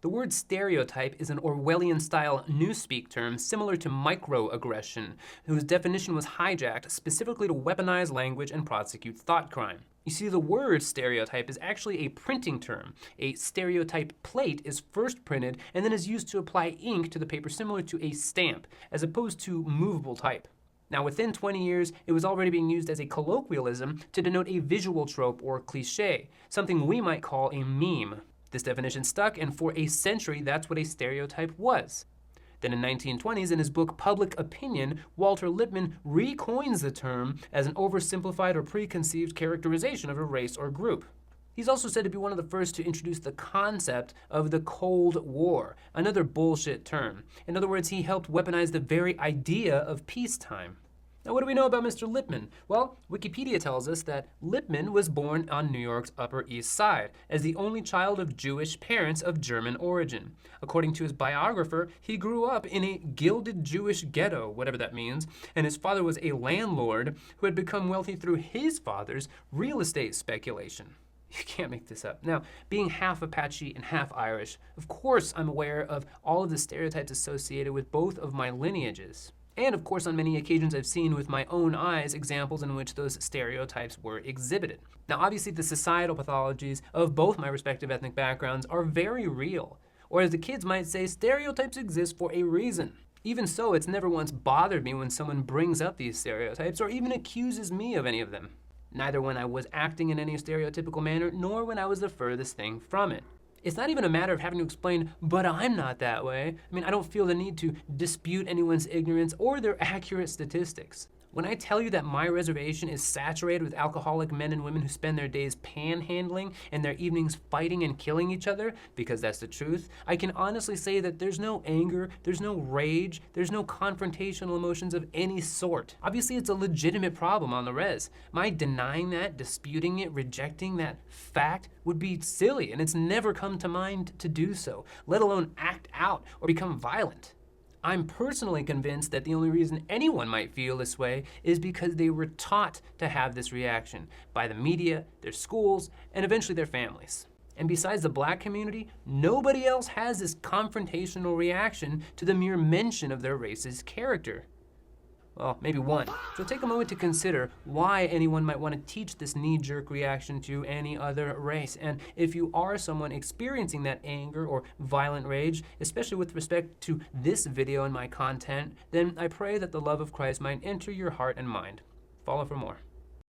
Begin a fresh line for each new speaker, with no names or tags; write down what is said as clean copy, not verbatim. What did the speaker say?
The word stereotype is an Orwellian-style newspeak term similar to microaggression, whose definition was hijacked specifically to weaponize language and prosecute thought crime. You see, the word stereotype is actually a printing term. A stereotype plate is first printed and then is used to apply ink to the paper similar to a stamp, as opposed to movable type. Now, within 20 years, it was already being used as a colloquialism to denote a visual trope or cliché, something we might call a meme. This definition stuck, and for a century, that's what a stereotype was. Then in 1920s, in his book Public Opinion, Walter Lippmann recoins the term as an oversimplified or preconceived characterization of a race or group. He's also said to be one of the first to introduce the concept of the Cold War, another bullshit term. In other words, he helped weaponize the very idea of peacetime. Now, what do we know about Mr. Lippmann? Well, Wikipedia tells us that Lippmann was born on New York's Upper East Side as the only child of Jewish parents of German origin. According to his biographer, he grew up in a gilded Jewish ghetto, whatever that means, and his father was a landlord who had become wealthy through his father's real estate speculation. You can't make this up. Now, being half Apache and half Irish, of course I'm aware of all of the stereotypes associated with both of my lineages. And of course, on many occasions, I've seen with my own eyes examples in which those stereotypes were exhibited. Now, obviously, the societal pathologies of both my respective ethnic backgrounds are very real. Or as the kids might say, stereotypes exist for a reason. Even so, it's never once bothered me when someone brings up these stereotypes or even accuses me of any of them. Neither when I was acting in any stereotypical manner, nor when I was the furthest thing from it. It's not even a matter of having to explain, but I'm not that way. I mean, I don't feel the need to dispute anyone's ignorance or their accurate statistics. When I tell you that my reservation is saturated with alcoholic men and women who spend their days panhandling and their evenings fighting and killing each other, because that's the truth, I can honestly say that there's no anger, there's no rage, there's no confrontational emotions of any sort. Obviously, it's a legitimate problem on the res. My denying that, disputing it, rejecting that fact would be silly, and it's never come to mind to do so, let alone act out or become violent. I'm personally convinced that the only reason anyone might feel this way is because they were taught to have this reaction by the media, their schools, and eventually their families. And besides the black community, nobody else has this confrontational reaction to the mere mention of their race's character. Well, maybe one. So take a moment to consider why anyone might want to teach this knee-jerk reaction to any other race. And if you are someone experiencing that anger or violent rage, especially with respect to this video and my content, then I pray that the love of Christ might enter your heart and mind. Follow for more.